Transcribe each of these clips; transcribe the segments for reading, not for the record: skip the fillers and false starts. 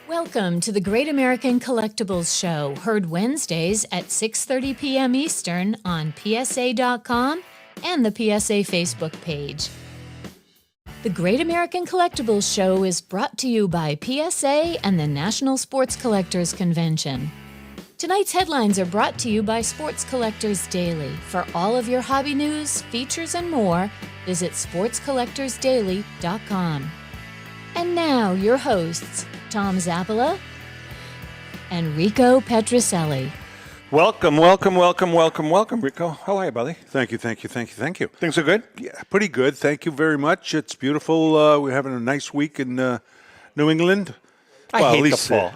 Welcome to the Great American Collectibles Show, heard Wednesdays at 6:30 p.m. Eastern on PSA.com and the PSA Facebook page. The Great American Collectibles Show is brought to you by PSA and the National Sports Collectors Convention. Tonight's headlines are brought to you by Sports Collectors Daily. For all of your hobby news, features, and more, visit sportscollectorsdaily.com. And now, your hosts, Tom Zappala and Rico Petrocelli. Welcome, Rico. How are you, buddy? Thank you. Things are good? Yeah, pretty good. Thank you very much. It's beautiful. We're having a nice week in New England. I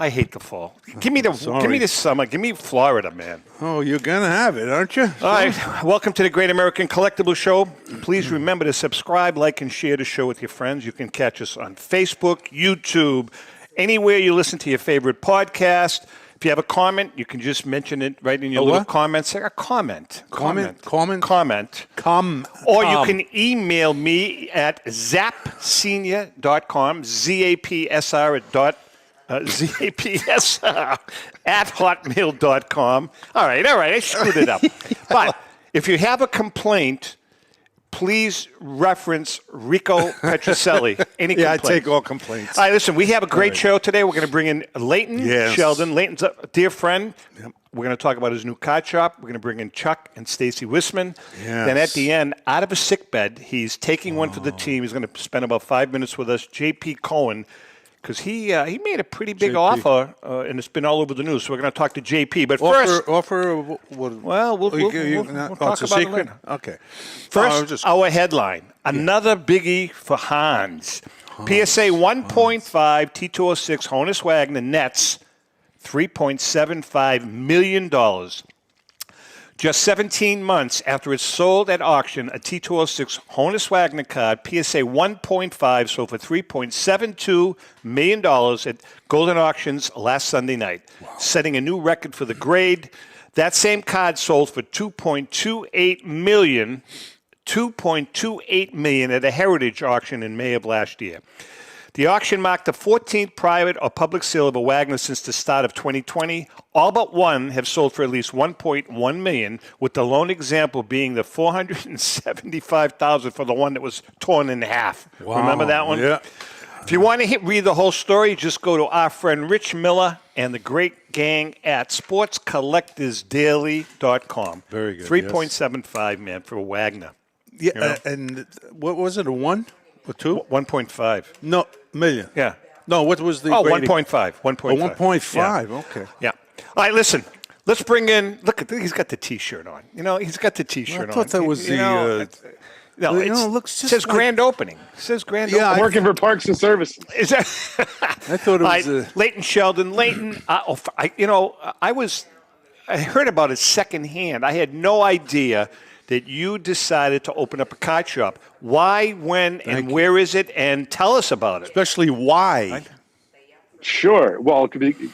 hate the fall. Give me the summer. Give me Florida, man. Oh, you're going to have it, aren't you? All right. Welcome to the Great American Collectibles Show. Please remember to subscribe, like, and share the show with your friends. You can catch us on Facebook, YouTube, anywhere you listen to your favorite podcast. If you have a comment, you can just mention it right in your little comments. Say a comment. Comment. Or you can email me at zapsenior.com, ZAPSR at hotmail.com. All right, I screwed it up. But if you have a complaint, please reference Rico Petrocelli. Any complaints? I take all complaints. All right, listen, we have a great show today. We're going to bring in Leighton Sheldon. Leighton's a dear friend. Yep. We're going to talk about his new card shop. We're going to bring in Chuck and Stacey Whisman. Yes. Then at the end, out of a sick bed, he's taking one for the team. He's going to spend about 5 minutes with us, JP Cohen, because he made a pretty big offer, and it's been all over the news. So we're going to talk to JP. But first... We'll talk about it later. Okay. First, our headline. Another biggie for Hans. PSA 1.5 T206 Honus Wagner nets $3.75 million. Just 17 months after it sold at auction, a T206 Honus Wagner card, PSA 1.5, sold for $3.72 million at Golden Auctions last Sunday night, setting a new record for the grade. That same card sold for $2.28 million at a Heritage auction in May of last year. The auction marked the 14th private or public sale of a Wagner since the start of 2020. All but one have sold for at least $1.1 million, with the lone example being the $475,000 for the one that was torn in half. Wow. Remember that one? Yeah. If you want to read the whole story, just go to our friend Rich Miller and the great gang at sportscollectorsdaily.com. Very good. 3.75, man, for a Wagner. Yeah, you know? And what was it, a 1 or 2? 1.5. No, million. Yeah. No, what was the 1.5. 1.5. Oh, 1.5, yeah. Okay. Yeah. All right, listen. Let's bring in, look, he's got the T-shirt on. You know, he's got the T-shirt on. I thought that was it looks just says like, grand opening. It says grand opening. I'm working for Parks and Services. Is that? I thought it was Leighton Sheldon. Leighton, I heard about it secondhand. I had no idea that you decided to open up a card shop. Why, when, and where is it? And tell us about it. Especially why. Sure. Well,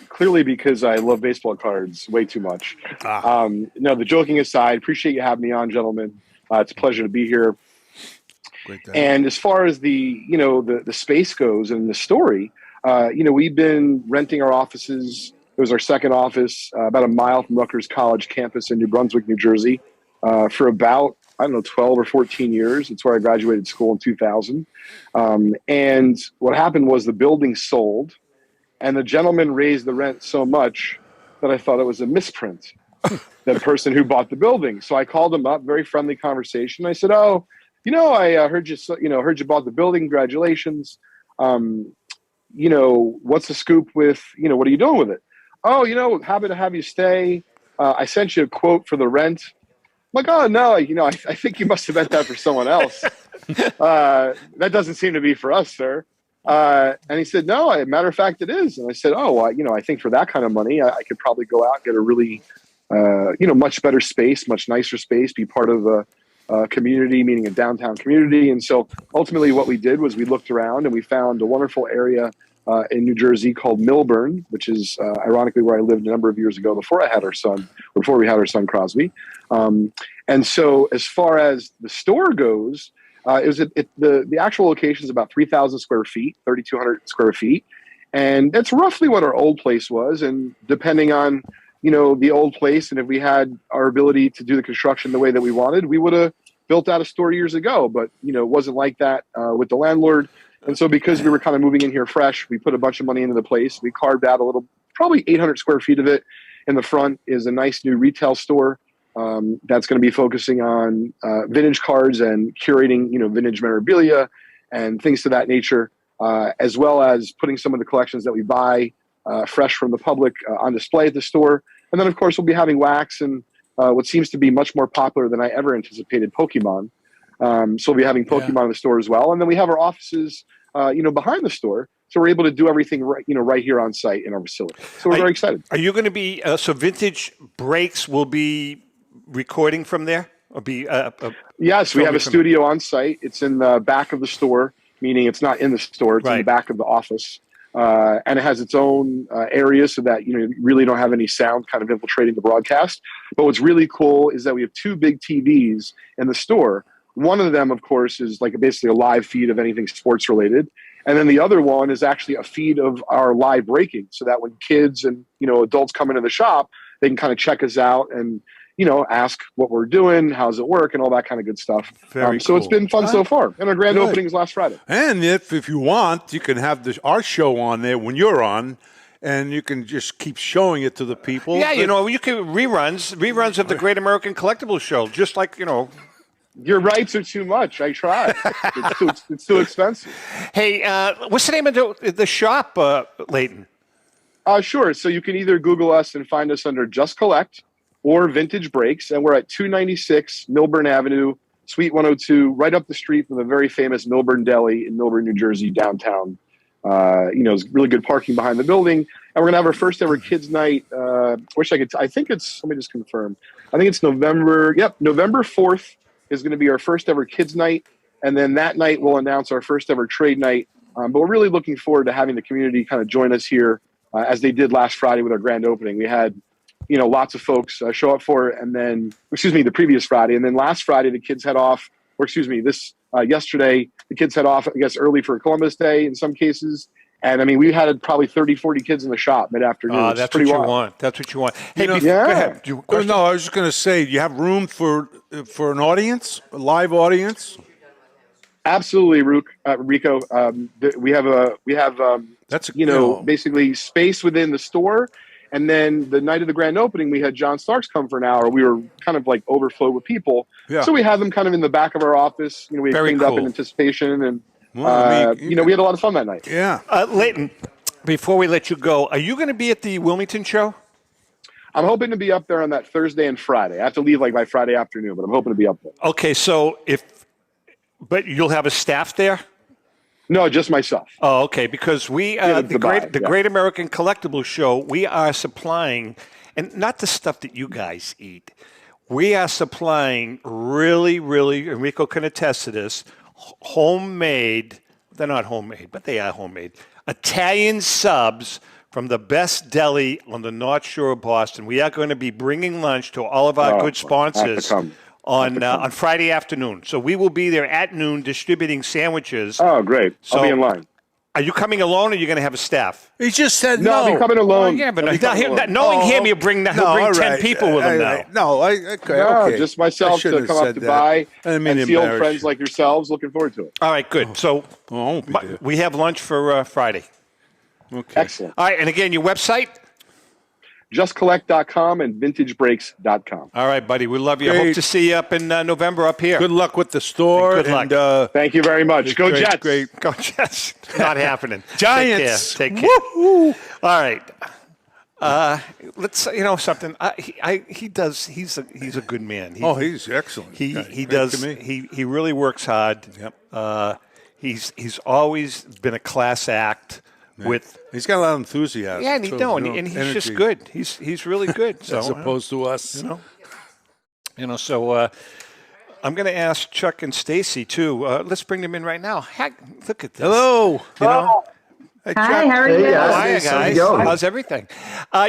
clearly because I love baseball cards way too much. No, the joking aside, appreciate you having me on, gentlemen. It's a pleasure to be here. Great day. And as far as the space goes and the story, we've been renting our offices. It was our second office about a mile from Rutgers College campus in New Brunswick, New Jersey, for about, 12 or 14 years. It's where I graduated school in 2000. And what happened was the building sold, and the gentleman raised the rent so much that I thought it was a misprint, the person who bought the building. So I called him up, very friendly conversation. I said, I heard you bought the building. Congratulations. What's the scoop with, what are you doing with it? Oh, happy to have you stay. I sent you a quote for the rent. I'm like, oh, no, I think you must have meant that for someone else. That doesn't seem to be for us, sir. And he said, no, matter of fact, it is. And I said, I think for that kind of money, I could probably go out and get a really, much better space, much nicer space, be part of a community, meaning a downtown community. And so ultimately what we did was we looked around and we found a wonderful area in New Jersey called Millburn, which is ironically where I lived a number of years ago before we had our son Crosby. And so as far as the store goes, the actual location is about 3,000 square feet, 3,200 square feet. And that's roughly what our old place was. And depending on, the old place, and if we had our ability to do the construction the way that we wanted, we would have built out a store years ago. But, it wasn't like that with the landlord. And so because we were kind of moving in here fresh, we put a bunch of money into the place. We carved out probably 800 square feet of it. In the front is a nice new retail store that's going to be focusing on vintage cards and curating, vintage memorabilia and things to that nature, as well as putting some of the collections that we buy fresh from the public on display at the store. And then, of course, we'll be having wax and what seems to be much more popular than I ever anticipated, Pokemon. So we'll be having Pokemon in the store as well. And then we have our offices, behind the store. So we're able to do everything right here on site in our facility. So we're very excited. Are you going to be, so Vintage Breaks will be recording from there? Or be? Yes, we have a studio on site. It's in the back of the store, meaning it's not in the store. It's in the back of the office. And it has its own area so that, you really don't have any sound kind of infiltrating the broadcast. But what's really cool is that we have 2 big TVs in the store. One of them, of course, is like basically a live feed of anything sports related. And then the other one is actually a feed of our live breaking so that when kids and, adults come into the shop, they can kind of check us out and, ask what we're doing, how's it work, and all that kind of good stuff. So it's been fun so far. And our grand opening is last Friday. And if you want, you can have our show on there when you're on, and you can just keep showing it to the people. Yeah, you can reruns of the Great American Collectibles Show, just like, Your rights are too much. I tried. It's too expensive. Hey, what's the name of the shop, Leighton? Sure. So you can either Google us and find us under Just Collect or Vintage Breaks. And we're at 296 Milburn Avenue, Suite 102, right up the street from the very famous Milburn Deli in Milburn, New Jersey, downtown. It's really good parking behind the building. And we're going to have our first ever kids night. Let me just confirm. I think it's November 4th. Is going to be our first ever kids night. And then that night we'll announce our first ever trade night. But we're really looking forward to having the community kind of join us here as they did last Friday with our grand opening. We had, lots of folks show up for it. And then, the previous Friday. And then last Friday, the kids head off, yesterday, the kids head off, I guess, early for Columbus Day in some cases. And we had probably 30, 40 kids in the shop mid-afternoon. That's what you want. That's what you want. Hey, go ahead. No, I was just going to say, do you have room for an audience, a live audience? Absolutely, Rico. We have basically space within the store. And then the night of the grand opening, we had John Starks come for an hour. We were kind of like overflowed with people. Yeah. So we had them kind of in the back of our office. We had cleaned up in anticipation and we had a lot of fun that night. Yeah. Leighton, before we let you go, are you going to be at the Wilmington show? I'm hoping to be up there on that Thursday and Friday. I have to leave by Friday afternoon, but I'm hoping to be up there. Okay, but you'll have a staff there? No, just myself. Oh, okay, because the Great American Collectibles Show, we are supplying, and not the stuff that you guys eat, we are supplying really, really, and Rico can attest to this, homemade, they're not homemade, but they are homemade, Italian subs from the best deli on the North Shore of Boston. We are going to be bringing lunch to all of our good sponsors on Friday afternoon. So we will be there at noon distributing sandwiches. Oh, great. I'll be in line. Are you coming alone, or are you going to have a staff? He just said no. I'll be coming alone. Yeah, but knowing him, he'll bring 10 people with him now. Okay. Just myself to come up to buy and see old friends like yourselves. Looking forward to it. All right, good. So we have lunch for Friday. Okay. Excellent. All right, and again, your website? JustCollect.com and VintageBreaks.com. All right, buddy. We love you. I hope to see you up in November up here. Good luck with the store. And good luck. Thank you very much. Go Jets. Great. Go Jets. Not happening. Giants. Take care. Woo-hoo. All right. Let's something. He's a good man. He's excellent. He does. He really works hard. Yep. He's always been a class act. Yeah. He's got a lot of enthusiasm. Yeah, and he's energy. Just good. He's really good. So, as opposed to us, So I'm going to ask Chuck and Stacey too. Let's bring them in right now. Look at this. Hello. Hi, how are you? Hi, guys. How's everything?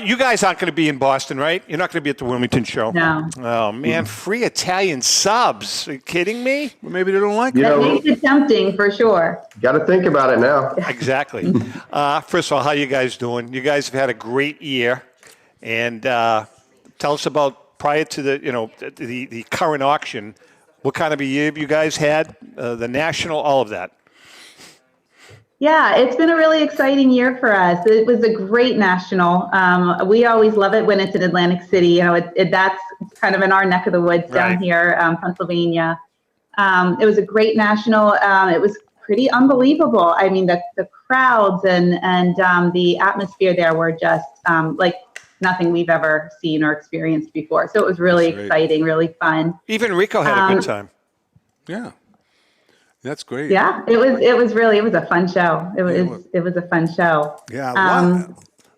You guys aren't going to be in Boston, right? You're not going to be at the Wilmington show? No. Oh, man. Free Italian subs. Are you kidding me? Well, maybe they don't like it. That makes it tempting for sure. Got to think about it now. Exactly. First of all, how you guys doing? You guys have had a great year. And tell us about, prior to the current auction, what kind of a year you guys had? The national, all of that. Yeah, it's been a really exciting year for us. It was a great national. We always love it when it's in Atlantic City. You know, that's kind of in our neck of the woods down here, Pennsylvania. It was a great national. It was pretty unbelievable. I mean, the crowds and the atmosphere there were just like nothing we've ever seen or experienced before. So it was really exciting, really fun. Even Rico had a good time. Yeah. That's great. Yeah, it was a fun show. It was a fun show. Yeah, a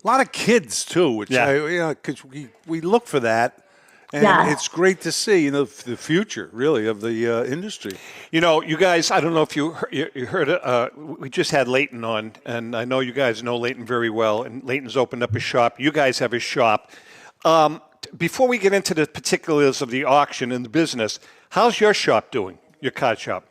lot of kids too, which because we look for that, and it's great to see, the future really of the industry. You guys, I don't know if you heard it. We just had Leighton on, and I know you guys know Leighton very well. And Leighton's opened up a shop. You guys have a shop. Before we get into the particulars of the auction and the business, how's your shop doing? Your card shop?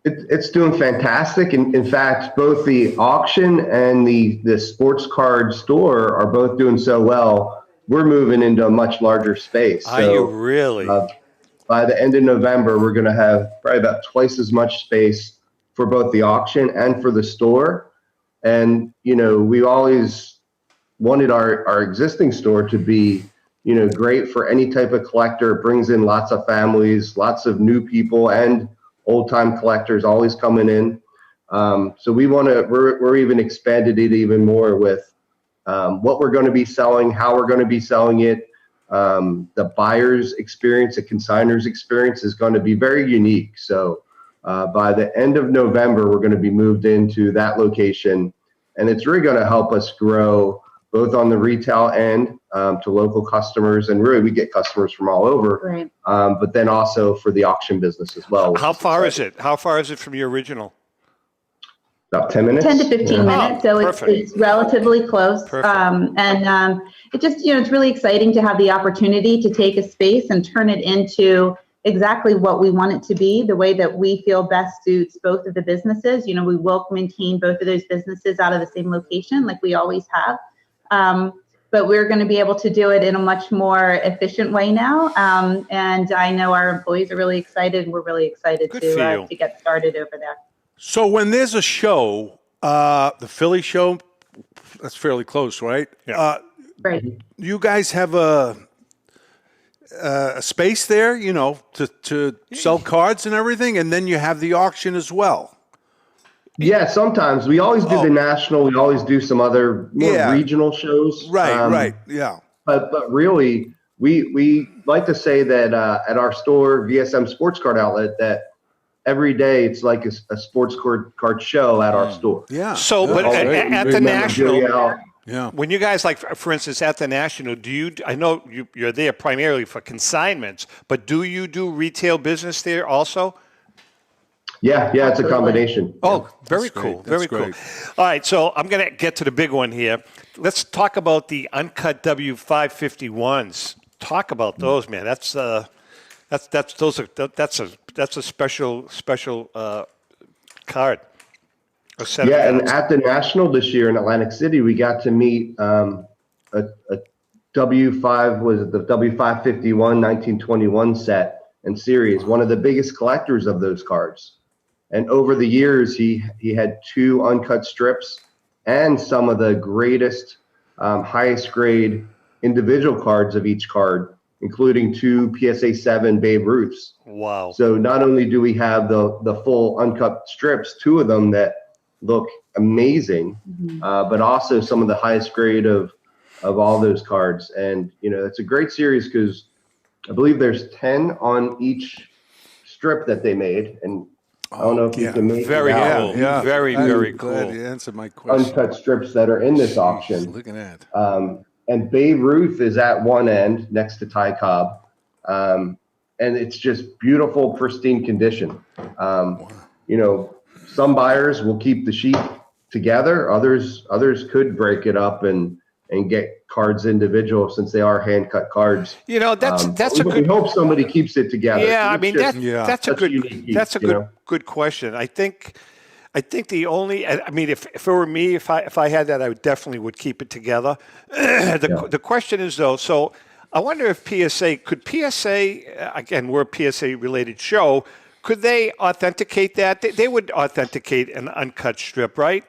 It's doing fantastic. In fact, both the auction and the sports card store are both doing so well. We're moving into a much larger space. Are you really? By the end of November, we're going to have probably about twice as much space for both the auction and for the store. And, we always wanted our existing store to be, great for any type of collector. It brings in lots of families, lots of new people, and old-time collectors always coming in. So we're even expanded it even more with what we're going to be selling, how we're going to be selling it. The buyer's experience, the consignor's experience is going to be very unique. So by the end of November, we're going to be moved into that location. And it's really going to help us grow both on the retail end to local customers, and really we get customers from all over, right. But then also for the auction business as well. How far is it? How far is it from your original? About 10 minutes. 10 to 15 minutes, so it's relatively close. It just, it's really exciting to have the opportunity to take a space and turn it into exactly what we want it to be, the way that we feel best suits both of the businesses. We will maintain both of those businesses out of the same location like we always have. But we're going to be able to do it in a much more efficient way now. And I know our employees are really excited. We're really excited to get started over there. So when there's a show, the Philly show, that's fairly close, right? Yeah. Right. You guys have a space there, to sell cards and everything, and then you have the auction as well. Yeah, sometimes. We always do the national. We always do some other more regional shows. Right, yeah. But really, we like to say that at our store, VSM Sports Card Outlet, that every day it's like a sports card show at our store. Yeah. So, but at the national, yeah. When you guys, like, for instance, at the national, I know you're there primarily for consignments, but do you do retail business there also? Yeah, it's a combination. Oh, very cool. Very cool. All right, so I'm going to get to the big one here. Let's talk about the uncut W551s. Talk about those, man. That's a special card. Yeah, and at the National this year in Atlantic City, we got to meet a W5, was it the W551 1921 set and series, one of the biggest collectors of those cards. And over the years, he had 2 uncut strips and some of the greatest, highest grade individual cards of each card, including 2 PSA 7 Babe Ruths. Wow. So not only do we have the full uncut strips, 2 of them that look amazing, but also some of the highest grade of all those cards. And, it's a great series because I believe there's 10 on each strip that they made. And I don't know if you can make very out. cool. Yeah. Very, very cool. Glad you answered my question. Uncut strips that are in this auction. Looking at. And Babe Ruth is at one end next to Ty Cobb. And it's just beautiful, pristine condition. Some buyers will keep the sheet together. Others could break it up and get cards individual, since they are hand cut cards. You know, that's a good. We hope somebody keeps it together. Yeah, I mean that's a good question. I think the only, I mean, if it were me, if I had that, I would keep it together. The question is though, so I wonder if PSA, again, we're a PSA related show, could they authenticate that? They would authenticate an uncut strip, right?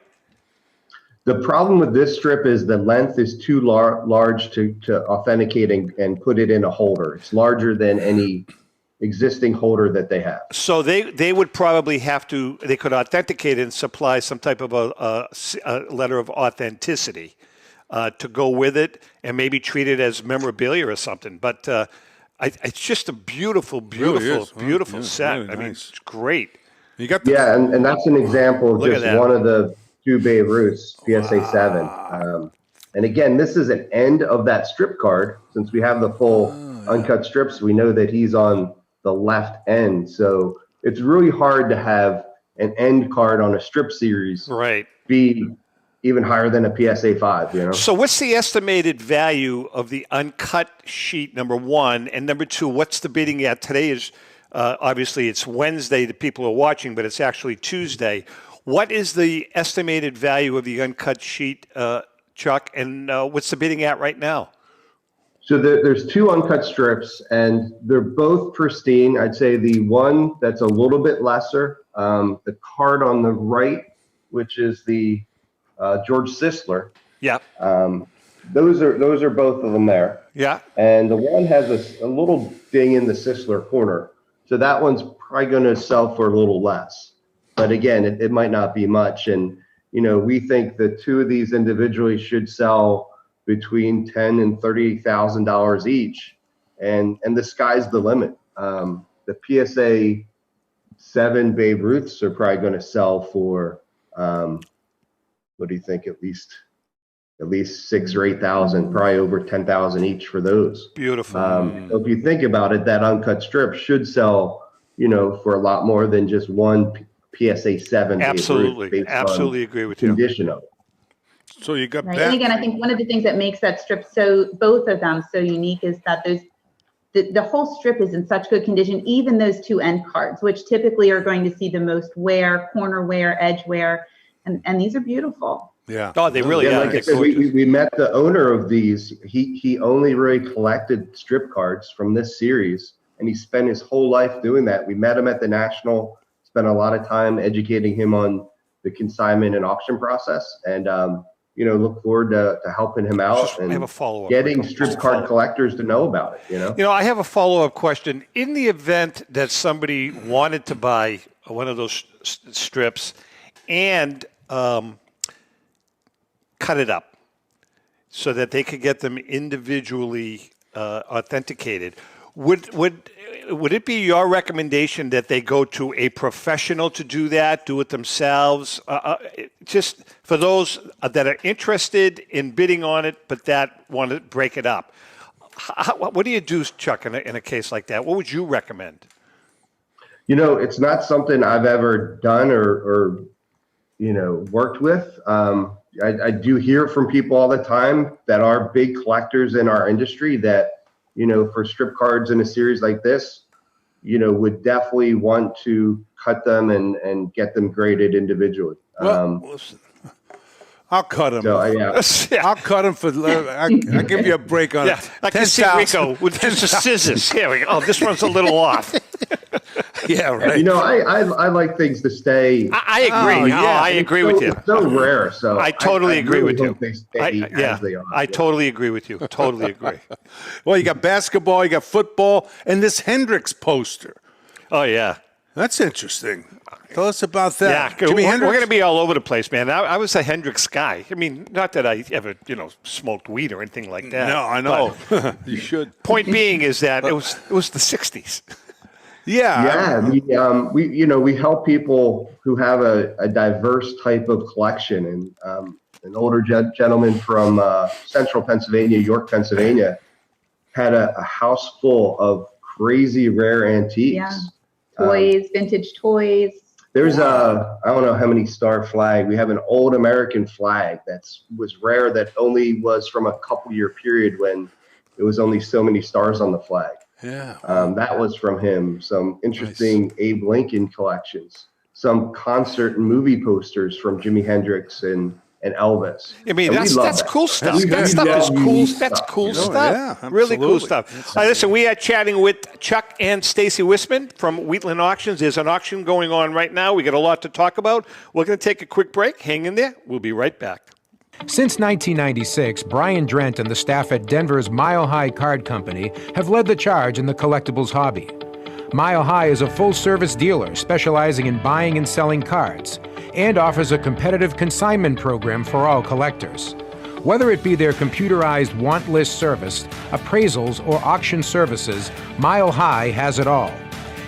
The problem with this strip is the length is too large to authenticate and put it in a holder. It's larger than any existing holder that they have. So they would probably they could authenticate and supply some type of a letter of authenticity to go with it, and maybe treat it as memorabilia or something. But it's just a beautiful set. Really I mean, nice. it's great. You got and that's an example of Look at just that. one of the 2 Babe Ruths, PSA 7. And again, this is an end of that strip card. Since we have the full uncut strips, we know that he's on the left end. So it's really hard to have an end card on a strip series be even higher than a PSA 5, you know? So what's the estimated value of the uncut sheet, number one? And number two, what's the bidding at? Today is, obviously it's Wednesday that people are watching, but it's actually Tuesday. What is the estimated value of the uncut sheet, Chuck? And what's the bidding at right now? So there's 2 uncut strips, and they're both pristine. I'd say the one that's a little bit lesser, the card on the right, which is the George Sisler. Yeah. Those are both of them there. Yeah. And the one has a little ding in the Sisler corner. So that one's probably going to sell for a little less. But again, it might not be much. And, you know, we think that 2 of these individually should sell between $10,000 and $30,000 each. And the sky's the limit. The PSA 7 Babe Ruths are probably going to sell for, what do you think? At least 6,000 or 8,000, probably over 10,000 each for those. Beautiful. So if you think about it, that uncut strip should sell, you know, for a lot more than just one PSA 7. Absolutely agree with you. Condition of it. So you got right. And again, I think one of the things that makes that strip both of them so unique is that the whole strip is in such good condition, even those 2 end cards, which typically are going to see the most wear, corner wear, edge wear, and these are beautiful. Yeah. Oh, they really are. Like I said, we met the owner of these. He only really collected strip cards from this series, and he spent his whole life doing that. We met him at the National, spent a lot of time educating him on the consignment and auction process, and you know, look forward to helping him out and I have a follow-up. Getting strip card collectors to know about it. You know, I have a follow-up question. In the event that somebody wanted to buy one of those strips and cut it up so that they could get them individually authenticated, would it be your recommendation that they go to a professional to do that, do it themselves? Just for those that are interested in bidding on it, but that want to break it up. What do you do, Chuck, in a case like that? What would you recommend? You know, it's not something I've ever done or you know, worked with. I do hear from people all the time that are big collectors in our industry that, you know, for strip cards in a series like this, you know, would definitely want to cut them and get them graded individually. Well, I'll cut them. So, yeah. I'll cut them for. I'll give you a break on it. I can see Rico with just the scissors. Here we go. Oh, this one's a little off. Yeah, right. You know, I like things to stay. I agree. I agree with you. It's so rare. So I totally agree really with you. hope they stay as they are. I totally agree with you. Totally agree. Well, you got basketball, you got football, and this Hendrix poster. Oh yeah, that's interesting. Tell us about that. Yeah, we're going to be all over the place, man. I was a Hendrix guy. I mean, not that I ever, smoked weed or anything like that. No, I know. You should. Point being is that it was the 60s. Yeah. Yeah. We help people who have a diverse type of collection. And an older gentleman from central Pennsylvania, York, Pennsylvania, had a house full of crazy rare antiques. Yeah. Toys, vintage toys. There's I don't know how many star flag. We have an old American flag was rare, that only was from a couple year period when it was only so many stars on the flag. Yeah. That was from him. Some interesting Abe Lincoln collections, some concert and movie posters from Jimi Hendrix and Elvis. I mean, that's cool stuff. That stuff is cool. That's cool stuff. Yeah, really cool stuff. Listen, we are chatting with Chuck and Stacey Whisman from Wheatland Auctions. There's an auction going on right now. We got a lot to talk about. We're going to take a quick break. Hang in there. We'll be right back. Since 1996, Brian Drent and the staff at Denver's Mile High Card Company have led the charge in the collectibles hobby. Mile High is a full-service dealer specializing in buying and selling cards, and offers a competitive consignment program for all collectors. Whether it be their computerized want list service, appraisals, or auction services, Mile High has it all.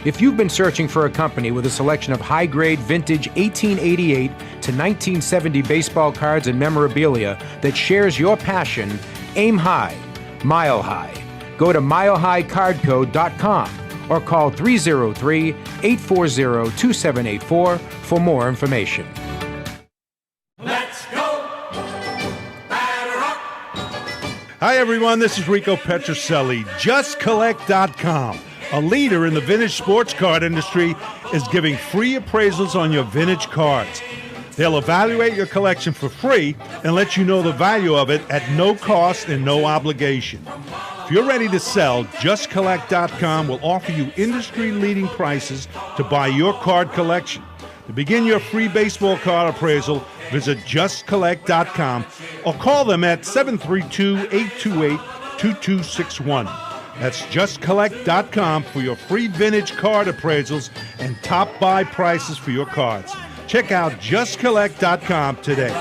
If you've been searching for a company with a selection of high-grade vintage 1888 to 1970 baseball cards and memorabilia that shares your passion, aim high, Mile High. Go to milehighcardco.com or call 303-840-2784 for more information. Let's go! Batter up! Hi, everyone. This is Rico Petrocelli. JustCollect.com, a leader in the vintage sports card industry, is giving free appraisals on your vintage cards. They'll evaluate your collection for free and let you know the value of it at no cost and no obligation. If you're ready to sell, JustCollect.com will offer you industry-leading prices to buy your card collection. To begin your free baseball card appraisal, visit JustCollect.com or call them at 732-828-2261. That's JustCollect.com for your free vintage card appraisals and top buy prices for your cards. Check out JustCollect.com today.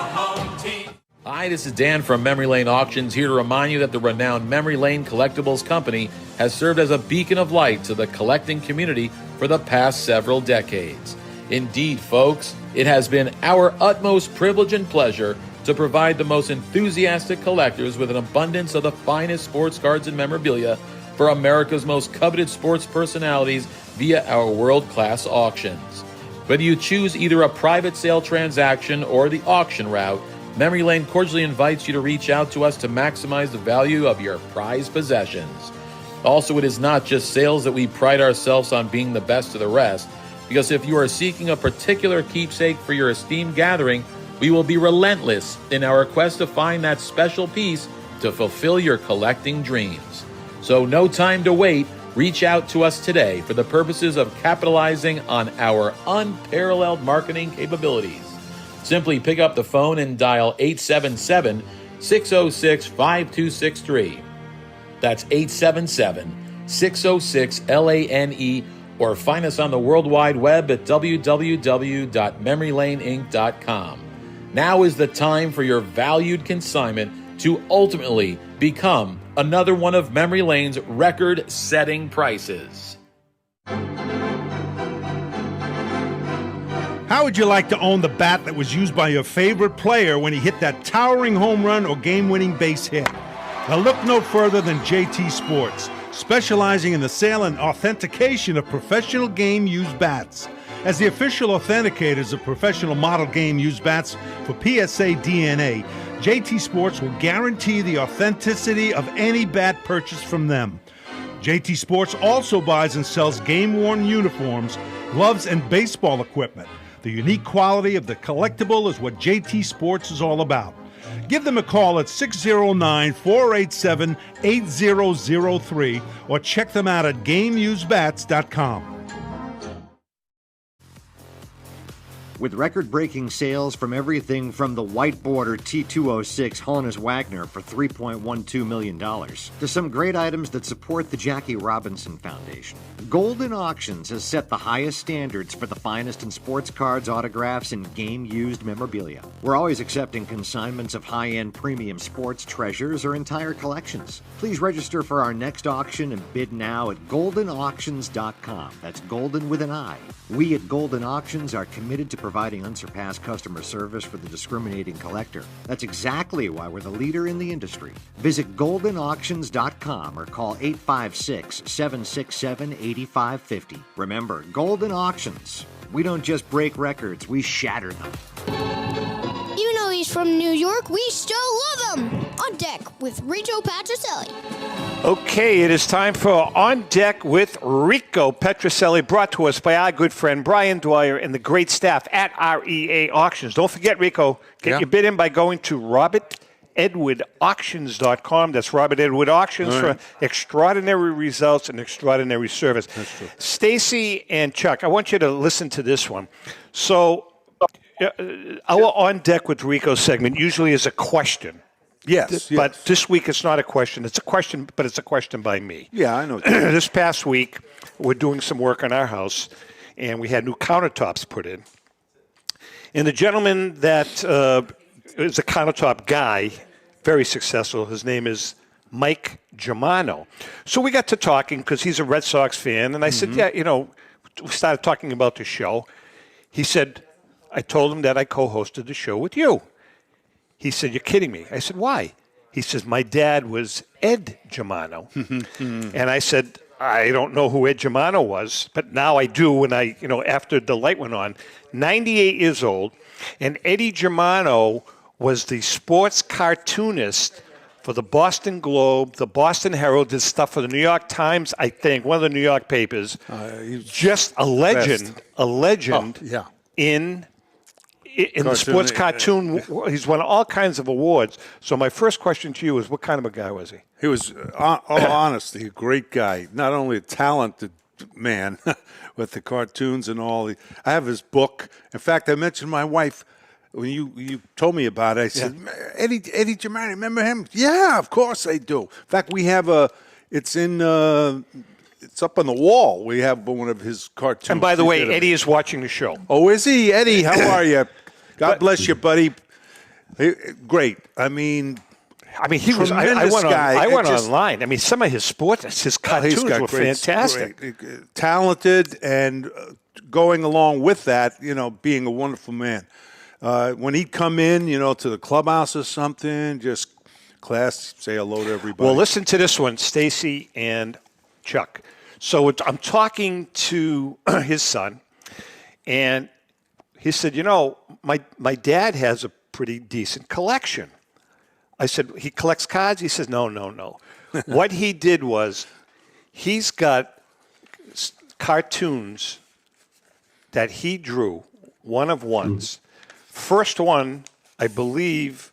Hi, this is Dan from Memory Lane Auctions, here to remind you that the renowned Memory Lane Collectibles Company has served as a beacon of light to the collecting community for the past several decades. Indeed, folks, it has been our utmost privilege and pleasure to provide the most enthusiastic collectors with an abundance of the finest sports cards and memorabilia for America's most coveted sports personalities via our world-class auctions. Whether you choose either a private sale transaction or the auction route, Memory Lane cordially invites you to reach out to us to maximize the value of your prized possessions. Also, it is not just sales that we pride ourselves on being the best of the rest, because if you are seeking a particular keepsake for your esteemed gathering, we will be relentless in our quest to find that special piece to fulfill your collecting dreams. So no time to wait. Reach out to us today for the purposes of capitalizing on our unparalleled marketing capabilities. Simply pick up the phone and dial 877-606-5263. That's 877-606-LANE, or find us on the World Wide Web at www.memorylaneinc.com. Now is the time for your valued consignment to ultimately become another one of Memory Lane's record-setting prices. How would you like to own the bat that was used by your favorite player when he hit that towering home run or game-winning base hit? Now look no further than JT Sports, specializing in the sale and authentication of professional game-used bats. As the official authenticators of professional model game-used bats for PSA DNA, JT Sports will guarantee the authenticity of any bat purchased from them. JT Sports also buys and sells game-worn uniforms, gloves, and baseball equipment. The unique quality of the collectible is what JT Sports is all about. Give them a call at 609-487-8003 or check them out at GameUsedBats.com. With record-breaking sales from everything from the white border T206 Honus Wagner for $3.12 million to some great items that support the Jackie Robinson Foundation, Golden Auctions has set the highest standards for the finest in sports cards, autographs, and game-used memorabilia. We're always accepting consignments of high-end premium sports treasures or entire collections. Please register for our next auction and bid now at goldenauctions.com. That's golden with an I. We at Golden Auctions are committed to providing unsurpassed customer service for the discriminating collector. That's exactly why we're the leader in the industry. Visit goldenauctions.com or call 856-767-8550. Remember, Golden Auctions, We don't just break records, we shatter them. You know he's from New York. We still love him. On Deck with Rico Petrocelli. Okay, it is time for On Deck with Rico Petrocelli, brought to us by our good friend Brian Dwyer and the great staff at REA Auctions. Don't forget, Rico, get your bid in by going to RobertEdwardAuctions.com. That's Robert Edward Auctions for extraordinary results and extraordinary service. Stacey and Chuck, I want you to listen to this one. So, our On Deck with Rico segment usually is a question. Yes. But this week it's not a question. It's a question, but it's a question by me. Yeah, I know. This past week, we're doing some work on our house, and we had new countertops put in. And the gentleman that is a countertop guy, very successful, his name is Mike Germano. So we got to talking because he's a Red Sox fan, and I said, yeah, you know, we started talking about the show. He said, I told him that I co-hosted the show with you. He said, you're kidding me. I said, why? He says, my dad was Ed Germano. And I said, I don't know who Ed Germano was, but now I do when I, you know, after the light went on. 98 years old, and Eddie Germano was the sports cartoonist for the Boston Globe, the Boston Herald, did stuff for the New York Times, I think, one of the New York papers. Just a legend, in the sports cartoon. He's won all kinds of awards. So my first question to you is, what kind of a guy was he? He was, all honesty, a great guy. Not only a talented man with the cartoons and all. I have his book. In fact, I mentioned my wife when you told me about it. I said, Eddie Germano, remember him? Yeah, of course I do. In fact, we have it's up on the wall. We have one of his cartoons. And by the way, Eddie is watching the show. Oh, is he? Eddie, how are you? God bless you, buddy. Great. I mean, he was. I went online. I mean, some of his his cartoons were fantastic. Great, talented, and going along with that, you know, being a wonderful man. When he'd come in, you know, to the clubhouse or something, just class, say hello to everybody. Well, listen to this one, Stacey and Chuck. So I'm talking to his son, and he said, you know, my dad has a pretty decent collection. I said, he collects cards? He says, no. What he did was he's got cartoons that he drew, one of ones. First one, I believe,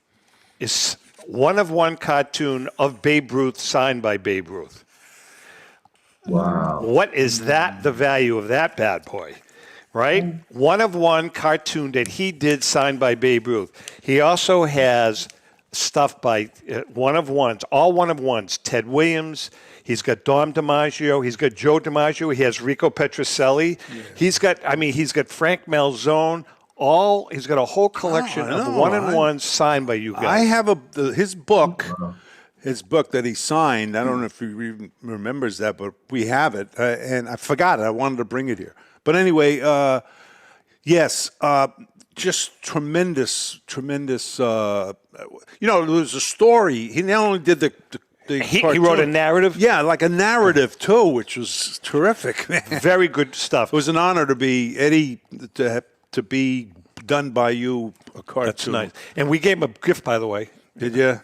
is one of one cartoon of Babe Ruth signed by Babe Ruth. Wow. What is that, the value of that bad boy? Right? One of one cartoon that he did signed by Babe Ruth. He also has stuff by one of ones, all one of ones. Ted Williams. He's got Dom DiMaggio. He's got Joe DiMaggio. He has Rico Petrocelli. Yeah. He's got Frank Malzone. He's got a whole collection of one-on-ones signed by you guys. I have his book. His book that he signed. I don't know if he even remembers that, but we have it, and I forgot it. I wanted to bring it here. But anyway, yes, just tremendous. You know, there was a story. He not only did he wrote a narrative? Yeah, like a narrative, too, which was terrific, man. Very good stuff. It was an honor to be, Eddie, to be done by you, a cartoon. That's nice. And we gave him a gift, by the way. Did you?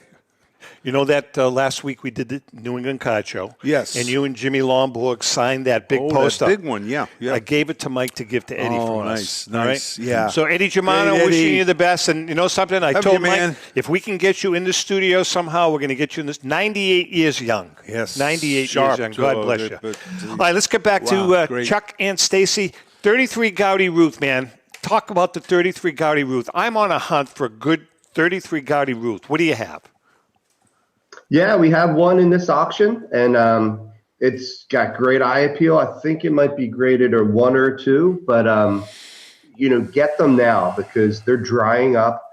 You know that last week we did the New England Card Show? Yes. And you and Jimmy Lomborg signed that big poster. That big one, yeah. I gave it to Mike to give to Eddie from us. Nice, right? Yeah. So Eddie Germano, wishing you the best. And you know something? I told Mike, if we can get you in the studio somehow, we're going to get you in this. 98 years young. Yes. 98 years young. God bless you. All right, let's get back to Chuck and Stacey. 33 Gowdy Ruth, man. Talk about the 33 Gowdy Ruth. I'm on a hunt for a good 33 Gowdy Ruth. What do you have? Yeah, we have one in this auction, and it's got great eye appeal. I think it might be graded a 1 or 2, but you know, get them now because they're drying up,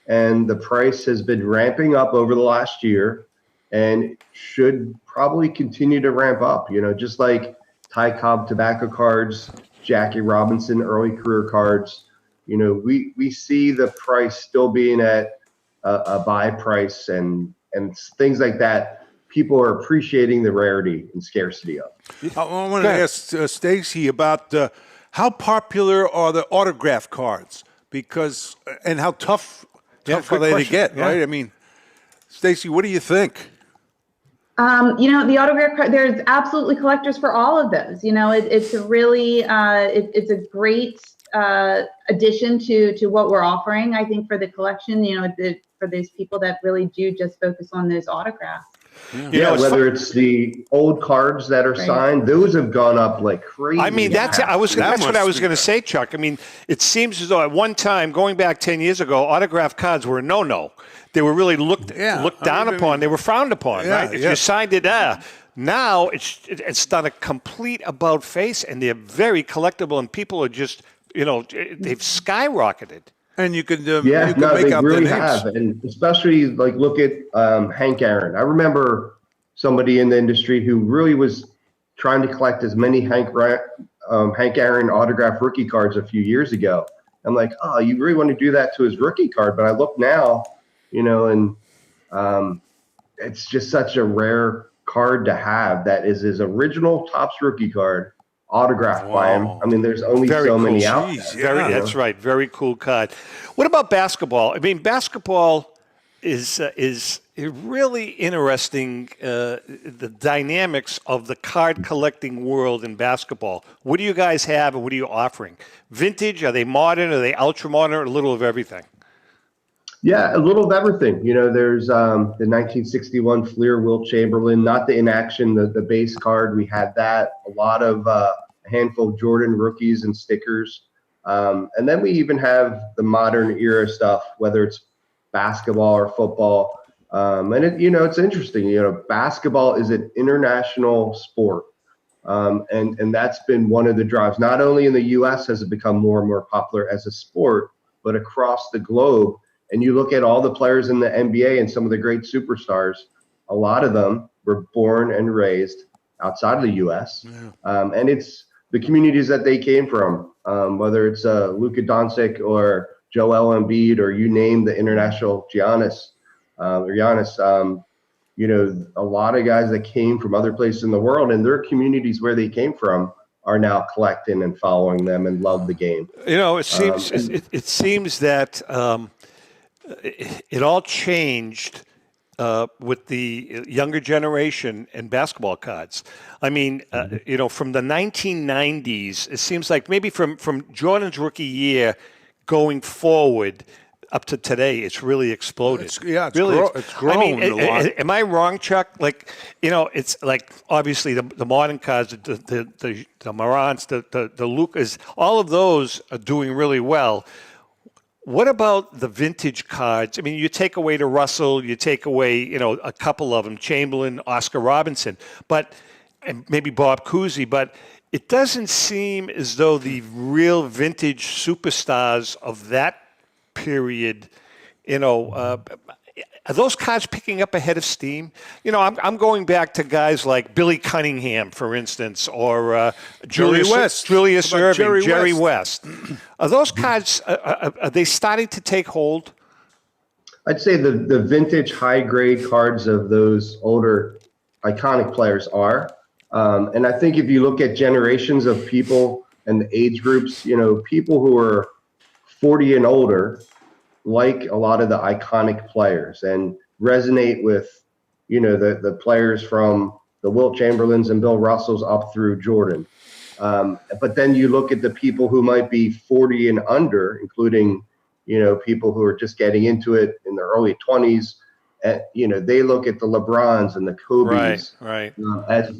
and the price has been ramping up over the last year, and should probably continue to ramp up. You know, just like Ty Cobb tobacco cards, Jackie Robinson early career cards. You know, we see the price still being at a buy price and things like that. People are appreciating the rarity and scarcity of. I want to ask Stacey about how popular are the autograph cards? Because and how tough are they to get? Right? I mean, Stacey, what do you think? The autograph card, there's absolutely collectors for all of those. It's a really, it's a great addition to what we're offering, I think, for the collection, for those people that really do just focus on those autographs. Yeah, whether it's the old cards that are signed, those have gone up like crazy. I mean, that's what I was going to say, Chuck. I mean, it seems as though at one time, going back 10 years ago, autograph cards were a no-no. They were really looked down upon. They were frowned upon, right? If you signed it, now it's done a complete about face, and they're very collectible, and people are just, they've skyrocketed. And you can, they really have, and especially like look at Hank Aaron. I remember somebody in the industry who really was trying to collect as many Hank Aaron autograph rookie cards a few years ago. I'm like, oh, you really want to do that to his rookie card? But I look now, and it's just such a rare card to have that is his original Topps rookie card. Autographed by him. I mean, there's only so many out there. That's right. Very cool card. What about basketball? I mean, basketball is really interesting. The dynamics of the card collecting world in basketball. What do you guys have, and what are you offering? Vintage? Are they modern? Are they ultra modern? Or a little of everything? Yeah, a little of everything. There's the 1961 Fleer Wilt Chamberlain, not the in action, the base card. We had that. A lot of a handful of Jordan rookies and stickers. And then we even have the modern era stuff, whether it's basketball or football. And it's interesting. Basketball is an international sport. And that's been one of the drives. Not only in the U.S. has it become more and more popular as a sport, but across the globe. And you look at all the players in the NBA and some of the great superstars, a lot of them were born and raised outside of the U.S. And it's the communities that they came from, whether it's Luka Doncic or Joel Embiid or you name the international Giannis. A lot of guys that came from other places in the world and their communities where they came from are now collecting and following them and love the game. It seems that it all changed with the younger generation and basketball cards. I mean, from the 1990s, it seems like maybe from Jordan's rookie year going forward up to today, it's really exploded. It's grown. I mean, a lot. Am I wrong, Chuck? Like, it's like obviously the modern cards, the Morants, the Lucas, all of those are doing really well. What about the vintage cards? I mean, you take away the Russell, you take away, a couple of them, Chamberlain, Oscar Robinson, and maybe Bob Cousy, but it doesn't seem as though the real vintage superstars of that period, are those cards picking up ahead of steam? I'm going back to guys like Billy Cunningham, for instance, or Julius Erving, Jerry West. Are those cards, are they starting to take hold? I'd say the vintage high-grade cards of those older iconic players are. And I think if you look at generations of people and the age groups, people who are 40 and older like a lot of the iconic players and resonate with, the players from the Wilt Chamberlains and Bill Russells up through Jordan. But then you look at the people who might be 40 and under, including, people who are just getting into it in their early 20s. They look at the LeBrons and the Kobes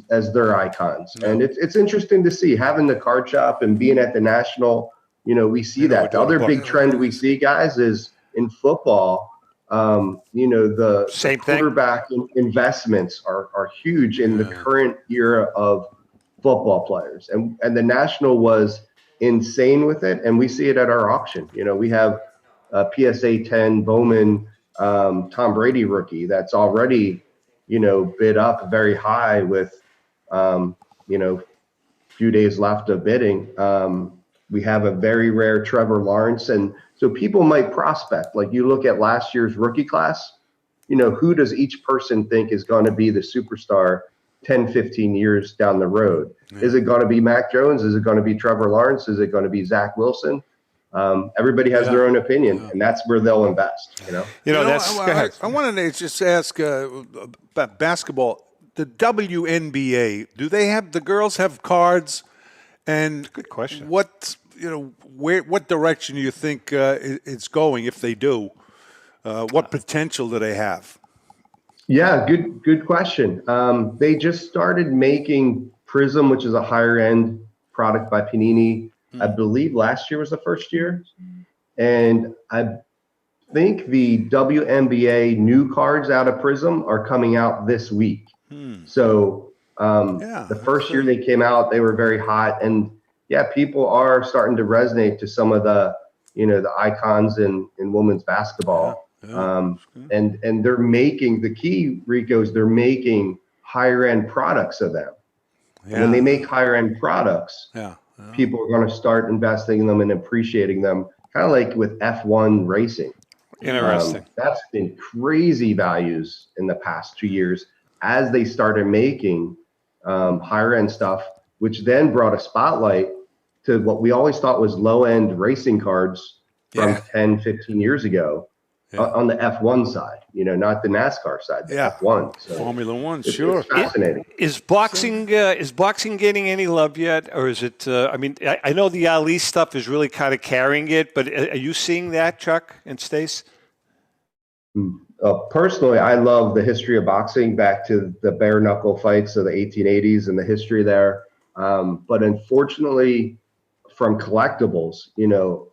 as their icons. And it's interesting to see having the card shop and being at the National. We see that. The other big trend we see, guys, is in football, the quarterback investments are huge in the current era of football players. And the National was insane with it. And we see it at our auction. We have a PSA 10 Bowman Tom Brady rookie that's already, bid up very high with, few days left of bidding. We have a very rare Trevor Lawrence. And so people might prospect. Like you look at last year's rookie class, who does each person think is going to be the superstar 10, 15 years down the road. Is it going to be Mac Jones? Is it going to be Trevor Lawrence? Is it going to be Zach Wilson? Everybody has their own opinion, and that's where they'll invest. I wanted to just ask about basketball. The WNBA, do they have the girls have cards? And good question. What direction do you think it's going if they do? What potential do they have? Yeah, good question. They just started making Prism, which is a higher end product by Panini. I believe last year was the first year. And I think the WNBA new cards out of Prism are coming out this week. So the first year they came out, they were very hot. And yeah, people are starting to resonate to some of the, the icons in women's basketball. And they're making, the key, Rico, is they're making higher end products of them. And when they make higher end products, people are going to start investing in them and appreciating them, kind of like with F1 racing. Interesting. That's been crazy values in the past 2 years as they started making higher end stuff, which then brought a spotlight to what we always thought was low end racing cards from 10, 15 years ago. On the F1 side, not the NASCAR side, the F1. So Formula One, sure. It's fascinating. Is boxing getting any love yet, or is it? I know the Ali stuff is really kind of carrying it, but are you seeing that, Chuck and Stace? Personally, I love the history of boxing back to the bare knuckle fights of the 1880s and the history there. But unfortunately, from collectibles,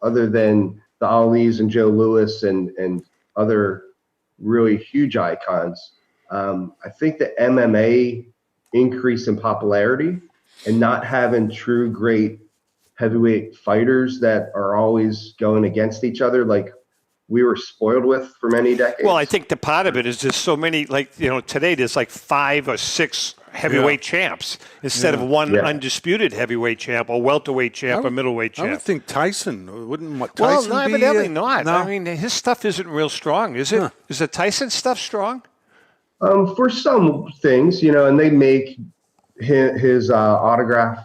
other than the Alis and Joe Louis and other really huge icons, I think the MMA increase in popularity and not having true great heavyweight fighters that are always going against each other like we were spoiled with for many decades. Well, I think the part of it is just so many, today there's like 5 or 6 heavyweight champs instead of one undisputed heavyweight champ or welterweight champ or middleweight champ. I would think Tyson Tyson be? Evidently not. No? I mean, his stuff isn't real strong, is it? Is the Tyson stuff strong? For some things, and they make his autograph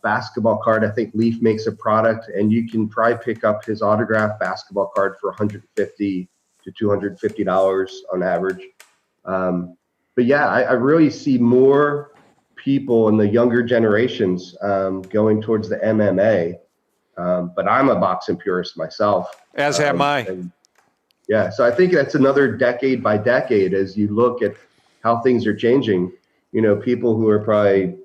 basketball card. I think Leaf makes a product, and you can probably pick up his autograph basketball card for $150 to $250 on average. But yeah, I really see more people in the younger generations going towards the MMA. But I'm a boxing purist myself. As am I. So I think that's another decade by decade as you look at how things are changing. People who are probably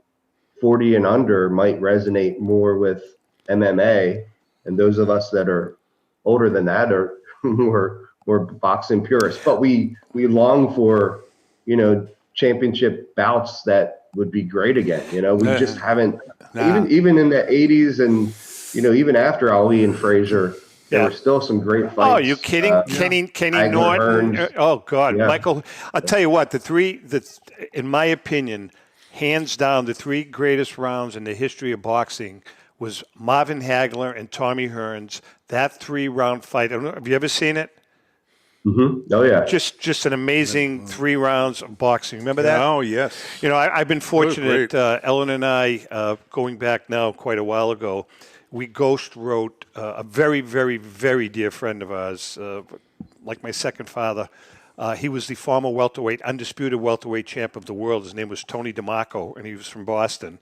40 and under might resonate more with MMA, and those of us that are older than that are more boxing purists. But we long for championship bouts that would be great again. We just haven't, even in the 80s and, even after Ali and Frazier, there were still some great fights. Oh, are you kidding? Kenny Norton. Oh, God. Yeah. Michael, I'll tell you what, in my opinion, hands down, the 3 greatest rounds in the history of boxing was Marvin Hagler and Tommy Hearns. That 3-round fight. I don't know, have you ever seen it? Mm-hmm. Oh, yeah. Just an amazing 3 rounds of boxing. Remember that? Oh, yes. I've been fortunate. Ellen and I, going back now quite a while ago, we ghost wrote a very, very, very dear friend of ours, like my second father. He was the former undisputed welterweight champ of the world. His name was Tony DeMarco, and he was from Boston.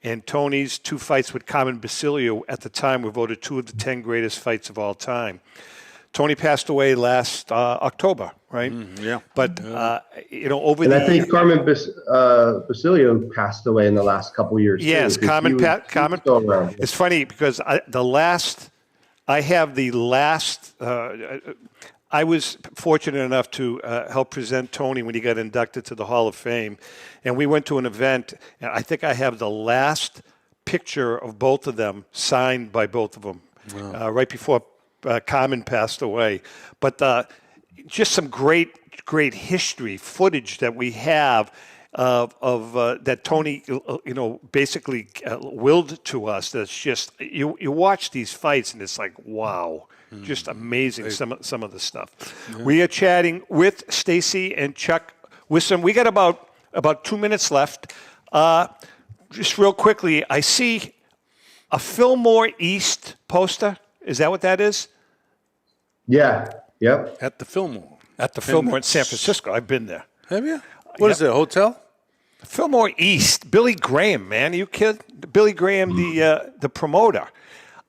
And Tony's 2 fights with Carmen Basilio at the time were voted 2 of the 10 greatest fights of all time. Tony passed away last October, right? But, over and the... I think Carmen Basilio passed away in the last couple of years, yes, too. Carmen. Around. It's funny because I was fortunate enough to help present Tony when he got inducted to the Hall of Fame. And we went to an event, and I think I have the last picture of both of them signed by both of them right before Carmen passed away. But just some great history footage that we have of that Tony, basically willed to us. That's just you watch these fights and it's like, wow, just amazing. Some of the stuff. We are chatting with Stacey and Chuck Whisman. We got about about 2 minutes left. Just real quickly, I see a Fillmore East poster. Is that what that is? Yeah. Yep. At the Fillmore. At the Fillmore in San Francisco. I've been there. Have you? What is it, a hotel? Fillmore East. Billy Graham, man. Are you kidding? Billy Graham, the promoter.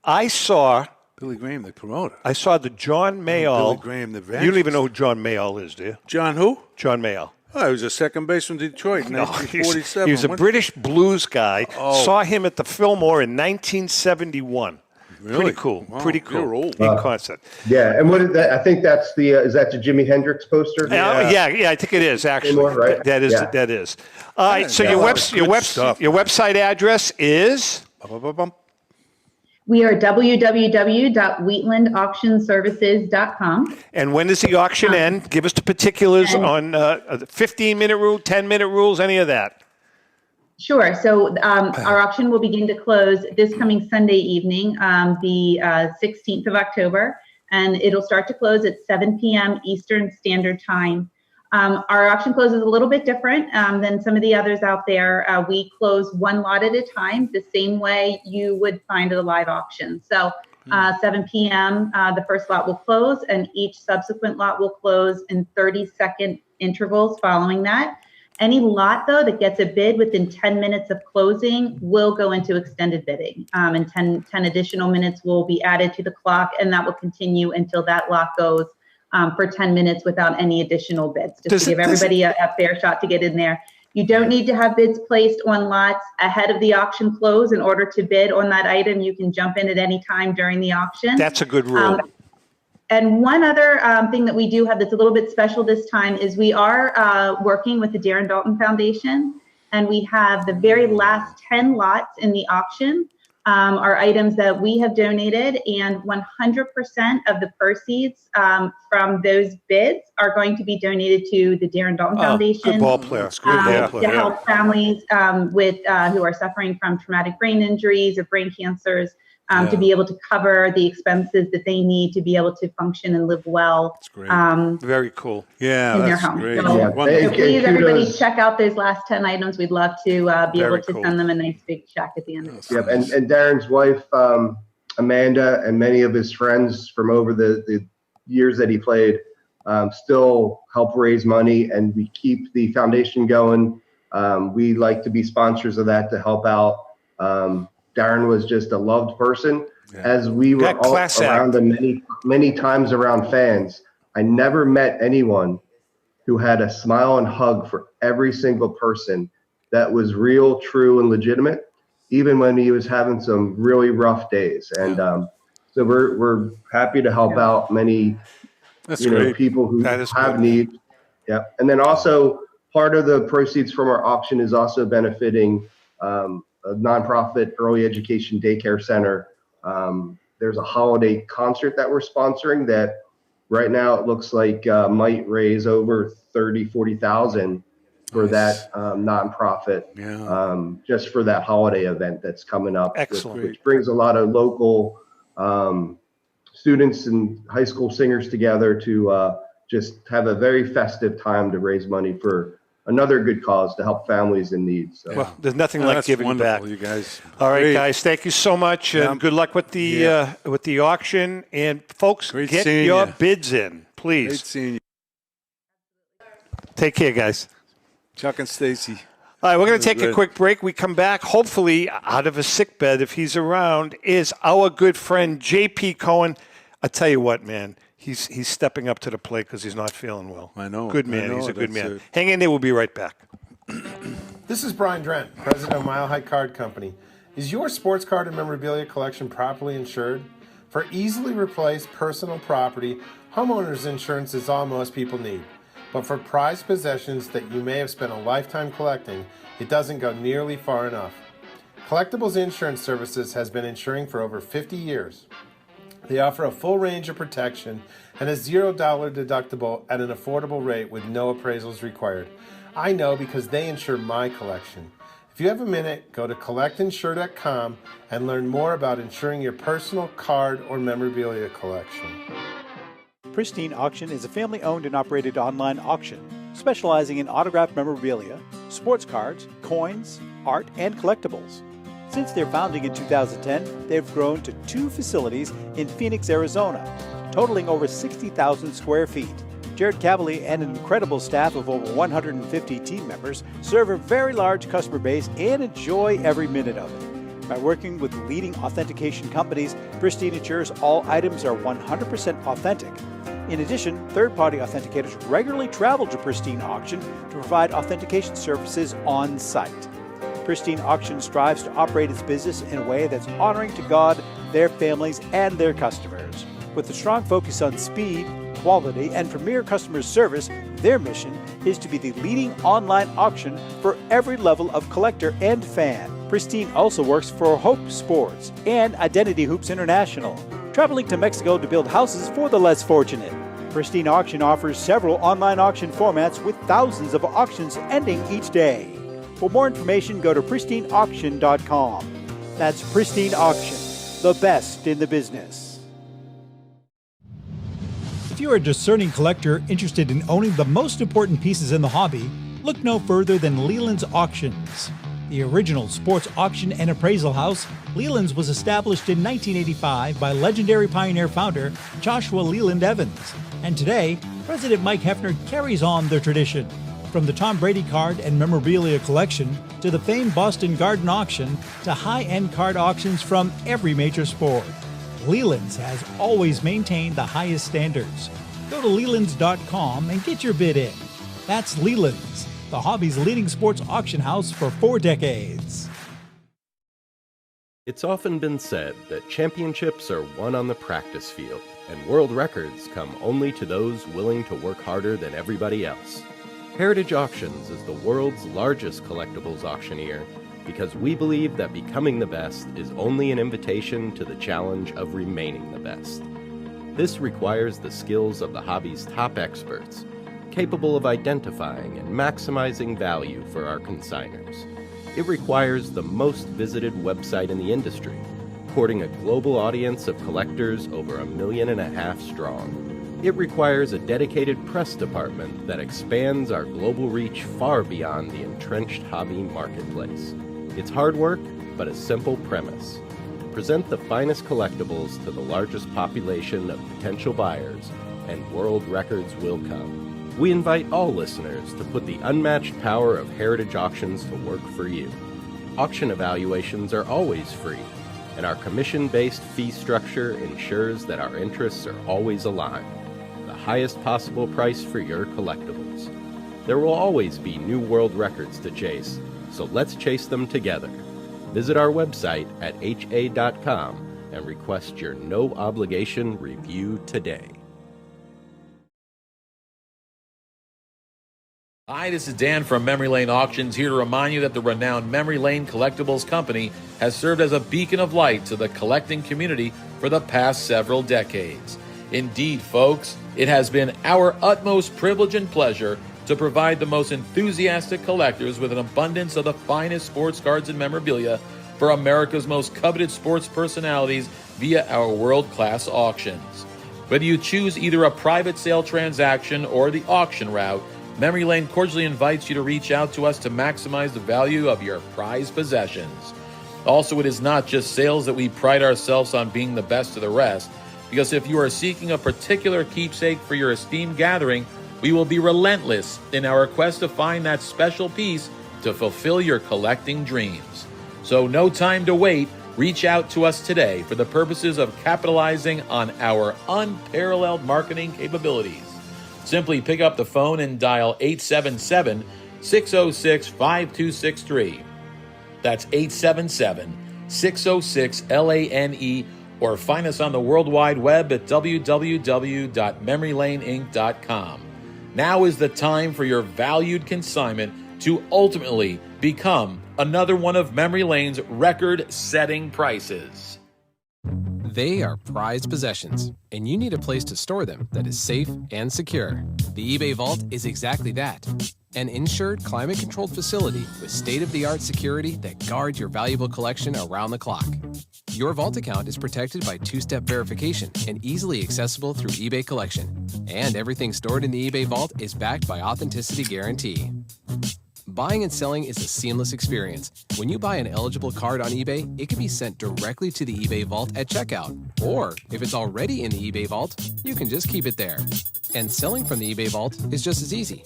I saw... Billy Graham, the promoter. I saw the John Mayall. Billy Graham, the evangelist. You don't even know who John Mayall is, do you? John who? John Mayall. Oh, he was a second baseman from Detroit in 1947. He was a British blues guy. Oh. Saw him at the Fillmore in 1971. Really? Pretty cool. Wow, Pretty cool. You're old. In concert. Yeah, and what is that? I think that's the is that the Jimi Hendrix poster? Yeah, I think it is actually. Fillmore, right? That is. All right. So your website address is. We are www.wheatlandauctionservices.com. And when does the auction end? Give us the particulars on 15-minute rule, 10-minute rules, any of that. Sure. So our auction will begin to close this coming Sunday evening, the 16th of October, and it'll start to close at 7 p.m. Eastern Standard Time. Our auction closes a little bit different than some of the others out there. We close one lot at a time, the same way you would find at a live auction. So 7 p.m., the first lot will close, and each subsequent lot will close in 30-second intervals following that. Any lot, though, that gets a bid within 10 minutes of closing will go into extended bidding. And 10 additional minutes will be added to the clock, and that will continue until that lot goes for 10 minutes without any additional bids, just to give everybody a fair shot to get in there. You don't need to have bids placed on lots ahead of the auction close in order to bid on that item. You can jump in at any time during the auction. That's a good rule. And one other thing that we do have that's a little bit special this time is we are working with the Darren Dalton Foundation, and we have the very last 10 lots in the auction are items that we have donated, and 100% of the proceeds from those bids are going to be donated to the Darren Dalton Foundation. Good ball player. To help families with who are suffering from traumatic brain injuries or brain cancers, to be able to cover the expenses that they need to be able to function and live well. That's great. Very cool. Yeah, in their that's home. great. So please, everybody, check out those last 10 items. We'd love to be able to send them a nice big check at the end of the Yep, and Darren's wife, Amanda, and many of his friends from over the years that he played still help raise money, and we keep the foundation going. We like to be sponsors of that to help out. Darren was just a loved person. As we were all around him many times around fans, I never met anyone who had a smile and hug for every single person that was real, true, and legitimate, even when he was having some really rough days. And so we're happy to help out many people who have needs. Yeah. And then also part of the proceeds from our auction is also benefiting a nonprofit early education daycare center. There's a holiday concert that we're sponsoring that right now it looks like might raise over 40,000 for that nonprofit, just for that holiday event that's coming up. Excellent. Which brings a lot of local students and high school singers together to just have a very festive time to raise money for another good cause to help families in need. So. Well, there's nothing like giving back. You guys. All right, guys. Thank you so much, and good luck with the auction. And folks, get your bids in, please. Great seeing you. Take care, guys. Chuck and Stacey. All right, we're going to take a quick break. We come back, hopefully out of a sickbed, if he's around, is our good friend J.P. Cohen. I tell you what, man. He's stepping up to the plate because he's not feeling well. I know. Good man. He's a good man. Hang in there. We'll be right back. This is Brian Drent, president of Mile High Card Company. Is your sports card and memorabilia collection properly insured? For easily replaced personal property, homeowners insurance is all most people need. But for prized possessions that you may have spent a lifetime collecting, it doesn't go nearly far enough. Collectables Insurance Services has been insuring for over 50 years. They offer a full range of protection and a $0 deductible at an affordable rate with no appraisals required. I know because they insure my collection. If you have a minute, go to collectinsure.com and learn more about insuring your personal card or memorabilia collection. Pristine Auction is a family-owned and operated online auction specializing in autographed memorabilia, sports cards, coins, art, and collectibles. Since their founding in 2010, they've grown to 2 facilities in Phoenix, Arizona, totaling over 60,000 square feet. Jared Cavalier and an incredible staff of over 150 team members serve a very large customer base and enjoy every minute of it. By working with leading authentication companies, Pristine ensures all items are 100% authentic. In addition, third-party authenticators regularly travel to Pristine Auction to provide authentication services on site. Pristine Auction strives to operate its business in a way that's honoring to God, their families, and their customers. With a strong focus on speed, quality, and premier customer service, their mission is to be the leading online auction for every level of collector and fan. Pristine also works for Hope Sports and Identity Hoops International, traveling to Mexico to build houses for the less fortunate. Pristine Auction offers several online auction formats with thousands of auctions ending each day. For more information, go to pristineauction.com. That's Pristine Auction, the best in the business. If you're a discerning collector interested in owning the most important pieces in the hobby, look no further than Leighton Auctions. The original sports auction and appraisal house, Leighton's was established in 1985 by legendary Pioneer founder Joshua Leland Evans. And today, President Mike Hefner carries on their tradition. From the Tom Brady card and memorabilia collection to the famed Boston Garden auction to high-end card auctions from every major sport, Leighton's has always maintained the highest standards. Go to Leighton's.com and get your bid in. That's Leighton's, the hobby's leading sports auction house for 4 decades. It's often been said that championships are won on the practice field, and world records come only to those willing to work harder than everybody else. Heritage Auctions is the world's largest collectibles auctioneer because we believe that becoming the best is only an invitation to the challenge of remaining the best. This requires the skills of the hobby's top experts, capable of identifying and maximizing value for our consigners. It requires the most visited website in the industry, courting a global audience of collectors over 1.5 million strong. It requires a dedicated press department that expands our global reach far beyond the entrenched hobby marketplace. It's hard work, but a simple premise. Present the finest collectibles to the largest population of potential buyers, and world records will come. We invite all listeners to put the unmatched power of Heritage Auctions to work for you. Auction evaluations are always free, and our commission-based fee structure ensures that our interests are always aligned. The highest possible price for your collectibles. There will always be new world records to chase, so let's chase them together. Visit our website at ha.com and request your no-obligation review today. Hi, this is Dan from Memory Lane Auctions, here to remind you that the renowned Memory Lane Collectibles Company has served as a beacon of light to the collecting community for the past several decades. Indeed, folks, it has been our utmost privilege and pleasure to provide the most enthusiastic collectors with an abundance of the finest sports cards and memorabilia for America's most coveted sports personalities via our world-class auctions. Whether you choose either a private sale transaction or the auction route, Memory Lane cordially invites you to reach out to us to maximize the value of your prized possessions. Also, it is not just sales that we pride ourselves on being the best of the rest, because if you are seeking a particular keepsake for your esteemed gathering, we will be relentless in our quest to find that special piece to fulfill your collecting dreams. So no time to wait. Reach out to us today for the purposes of capitalizing on our unparalleled marketing capabilities. Simply pick up the phone and dial 877-606-5263. That's 877-606-LANE, or find us on the World Wide Web at www.memorylaneinc.com. Now is the time for your valued consignment to ultimately become another one of Memory Lane's record-setting prices. They are prized possessions, and you need a place to store them that is safe and secure. The eBay Vault is exactly that. An insured, climate-controlled facility with state-of-the-art security that guards your valuable collection around the clock. Your vault account is protected by two-step verification and easily accessible through eBay Collection. And everything stored in the eBay Vault is backed by Authenticity Guarantee. Buying and selling is a seamless experience. When you buy an eligible card on eBay, it can be sent directly to the eBay Vault at checkout. Or, if it's already in the eBay Vault, you can just keep it there. And selling from the eBay Vault is just as easy.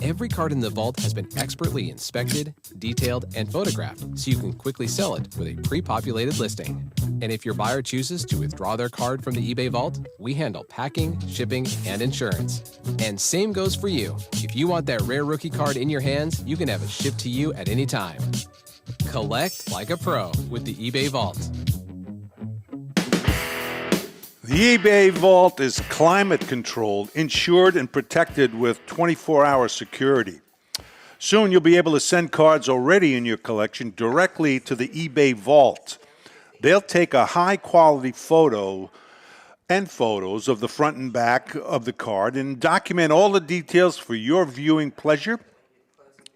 Every card in the vault has been expertly inspected, detailed, and photographed, so you can quickly sell it with a pre-populated listing. And if your buyer chooses to withdraw their card from the eBay Vault, we handle packing, shipping, and insurance. And same goes for you. If you want that rare rookie card in your hands, you can have it shipped to you at any time. Collect like a pro with the eBay Vault. The eBay Vault is climate controlled, insured, and protected with 24-hour security. Soon you'll be able to send cards already in your collection directly to the eBay Vault. They'll take a high-quality photo and photos of the front and back of the card and document all the details for your viewing pleasure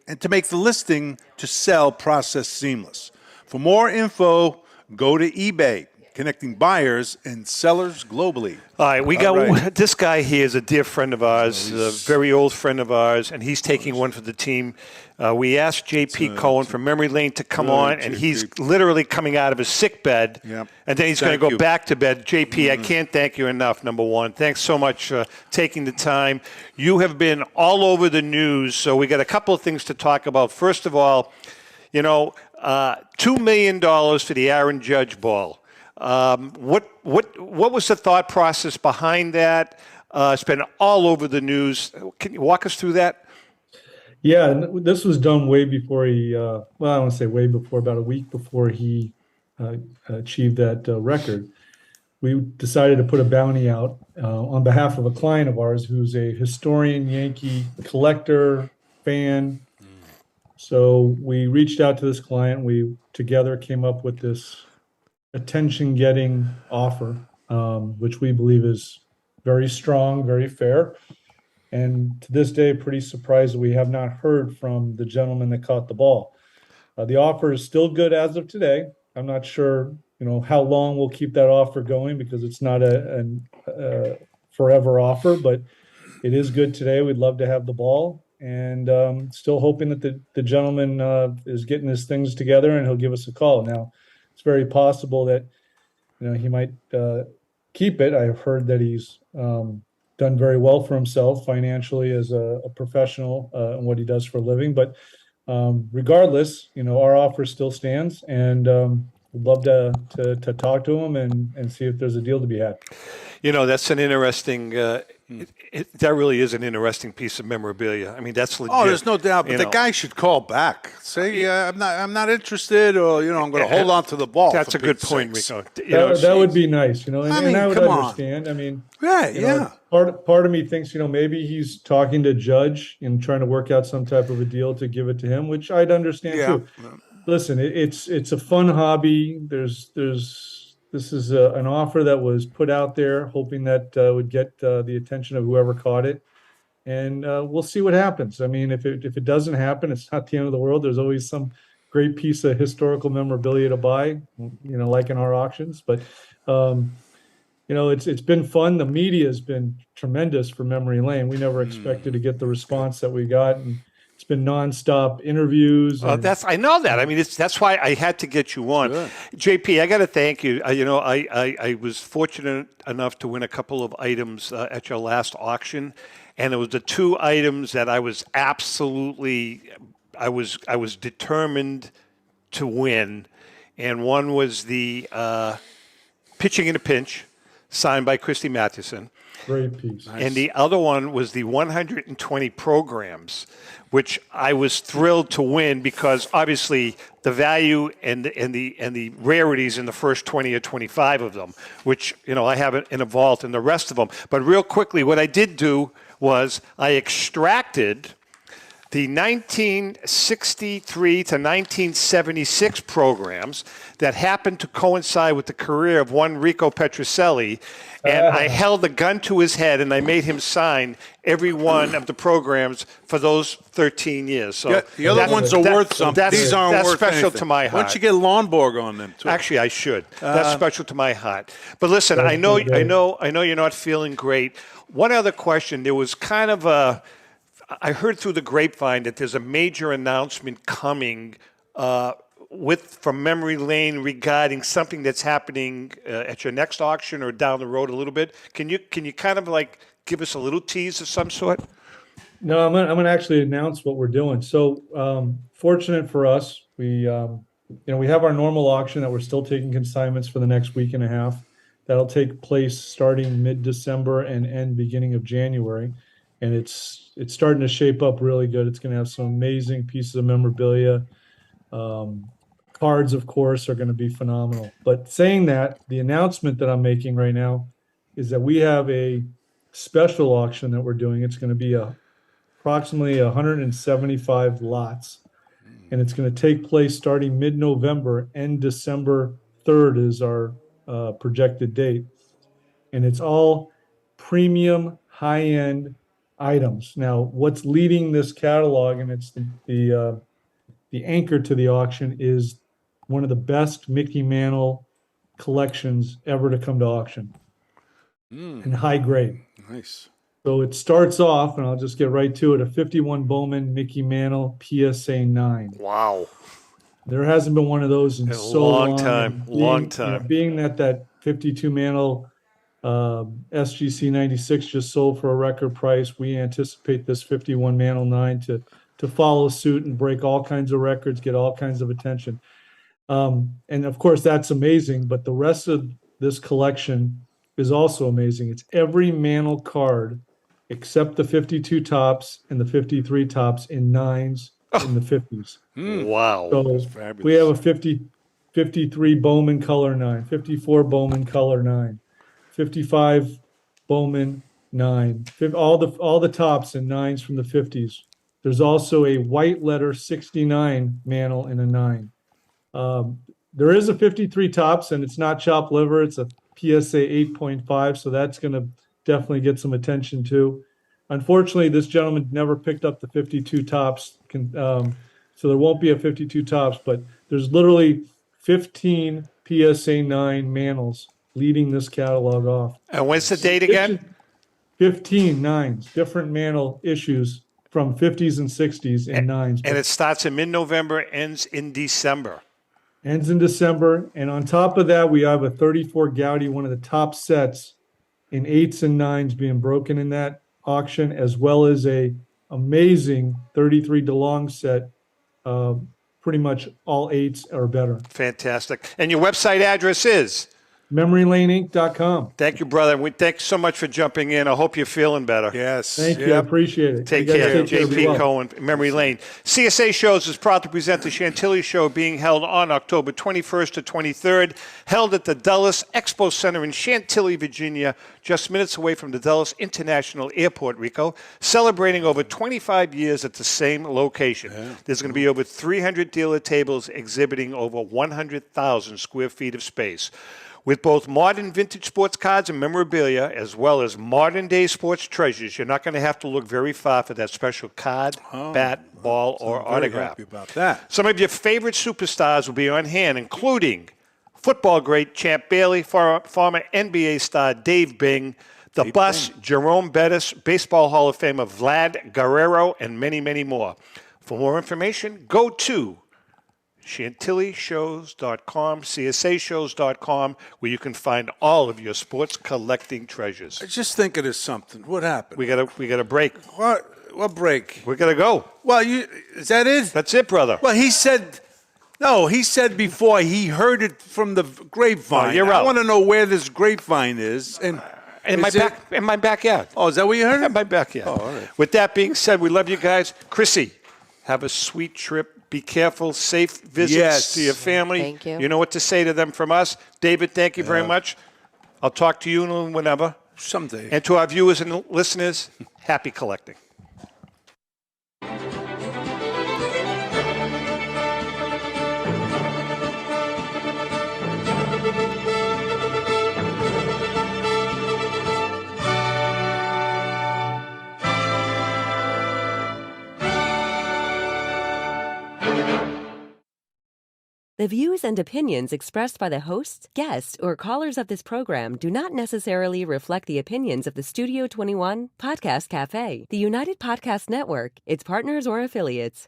and to make the listing to sell process seamless. For more info, go to eBay, connecting buyers and sellers globally. All right, we got this guy here is a dear friend of ours, a very old friend of ours, and he's taking one for the team. We asked J.P. Cohen from Memory Lane to come on, and he's literally coming out of his sick bed, and then he's going to go back to bed. J.P., I can't thank you enough, number one. Thanks so much for taking the time. You have been all over the news, so we got a couple of things to talk about. First of all, you know, $2 million for the Aaron Judge ball. What was the thought process behind that? It's been all over the news. Can you walk us through that? Yeah, this was done way before he, well, I don't want to say way before, about a week before he achieved that record. We decided to put a bounty out on behalf of a client of ours who's a historian, Yankee collector, fan. So we reached out to this client. We together came up with this attention-getting offer, which we believe is very strong, very fair. And to this day, pretty surprised that we have not heard from the gentleman that caught the ball. The offer is still good as of today. I'm not sure, how long we'll keep that offer going because it's not a forever offer, but it is good today. We'd love to have the ball, and still hoping that the gentleman is getting his things together and he'll give us a call. Now, it's very possible that he might keep it. I've heard that he's done very well for himself financially as a professional in what he does for a living. But regardless, our offer still stands, and we'd love to talk to him and see if there's a deal to be had. That's an interesting. That really is an interesting piece of memorabilia. I mean, that's legit. Oh, there's no doubt. But the guy should call back. Say, I'm not interested, or I'm going to hold on to the ball. That's a good point, Rico. That would be nice, and I would understand. I mean, Part of me thinks, maybe he's talking to Judge and trying to work out some type of a deal to give it to him, which I'd understand too. Listen, it's a fun hobby. This is an offer that was put out there, hoping that would get the attention of whoever caught it, and we'll see what happens. I mean, if it doesn't happen, it's not the end of the world. There's always some great piece of historical memorabilia to buy, like in our auctions. But it's been fun. The media has been tremendous for Memory Lane. We never expected to get the response that we got, and it's been nonstop interviews. I know that. I mean, that's why I had to get you on. Sure. JP, I got to thank you. I was fortunate enough to win a couple of items at your last auction, and it was the two items that I was I was determined to win, and one was the Pitching in a Pinch, signed by Christy Mathewson. Great piece. And the other one was the 120 programs, which I was thrilled to win because obviously the value and the rarities in the first 20 or 25 of them, which I have in a vault, and the rest of them. But real quickly, what I did do was I extracted the 1963 to 1976 programs that happened to coincide with the career of one Rico Petrocelli, and I held a gun to his head and I made him sign every one of the programs for those 13 years. So the other ones are worth something. These aren't that's worth special anything. to my heart. Why don't you get Lomborg on them too? Actually, I should. That's special to my heart. But listen, I know you're not feeling great. One other question. There was kind of I heard through the grapevine that there's a major announcement coming from Memory Lane regarding something that's happening at your next auction or down the road a little bit. Can you kind of like give us a little tease of some sort? No, I'm gonna actually announce what we're doing. So fortunate for us, we have our normal auction that we're still taking consignments for the next week and a half. That'll take place starting mid-December and end beginning of January. And it's starting to shape up really good. It's going to have some amazing pieces of memorabilia. Cards, of course, are going to be phenomenal. But saying that, the announcement that I'm making right now is that we have a special auction that we're doing. It's going to be approximately 175 lots. And it's going to take place starting mid-November, and December 3rd is our projected date. And it's all premium, high-end items. Now, what's leading this catalog, and it's the anchor to the auction, is one of the best Mickey Mantle collections ever to come to auction, in high grade. Nice. So it starts off, and I'll just get right to it, a 51 Bowman Mickey Mantle PSA 9. Wow. There hasn't been one of those in so long. Long time. Being that 52 Mantle SGC 96 just sold for a record price, we anticipate this 51 Mantle 9 to follow suit and break all kinds of records, get all kinds of attention. And of course, that's amazing, but the rest of this collection is also amazing. It's every Mantle card except the 52 tops and the 53 tops in 9s in the 50s. Wow. So we have a 53 Bowman color 9, 54 Bowman color 9, 55 Bowman 9, all the tops and 9s from the 50s. There's also a white letter 69 Mantle in a 9. There is a 53 tops, and it's not chopped liver. It's a PSA 8.5, so that's going to definitely get some attention too. Unfortunately, this gentleman never picked up the 52 tops, so there won't be a 52 tops, but there's literally 15 PSA 9 Mantles leading this catalog off. And when's the date again? 15 9s, different Mantle issues from 50s and 60s in 9s. And it starts in mid-November, ends in December. Ends in December. And on top of that, we have a 34 Gaudy, one of the top sets in 8s and 9s being broken in that auction, as well as a amazing 33 DeLong set, pretty much all 8s or better. Fantastic. And your website address is? MemoryLaneInc.com. Thank you, brother. We thank you so much for jumping in. I hope you're feeling better. Yes. Thank you. I appreciate it. Take care. JP Cohen, Memory Lane. CSA Shows is proud to present the Chantilly Show, being held on October 21st to 23rd, held at the Dulles Expo Center in Chantilly, Virginia, just minutes away from the Dulles International Airport, Rico, celebrating over 25 years at the same location. Yeah. There's going to be over 300 dealer tables exhibiting over 100,000 square feet of space. With both modern vintage sports cards and memorabilia, as well as modern-day sports treasures, you're not going to have to look very far for that special card, bat, ball, or autograph. Happy about that. Some of your favorite superstars will be on hand, including football great Champ Bailey, former NBA star Dave Bing, the Bus, Jerome Bettis, Baseball Hall of Famer Vlad Guerrero, and many, many more. For more information, go to ChantillyShows.com, CSAShows.com, where you can find all of your sports collecting treasures. I just thinking of something. What happened? We got a break. What break? We got to go. Well, is that it? That's it, brother. Well, he said before he heard it from the grapevine. You're out. I want to know where this grapevine is. And in my backyard. Oh, is that where you heard it? In my backyard. Oh, all right. With that being said, we love you guys. Chrissy, have a sweet trip. Be careful. Safe visits to your family. Thank you. You know what to say to them from us. David, thank you very much. I'll talk to you whenever. Someday. And to our viewers and listeners, happy collecting. The views and opinions expressed by the hosts, guests, or callers of this program do not necessarily reflect the opinions of the Studio 21 Podcast Cafe, the United Podcast Network, its partners, or affiliates.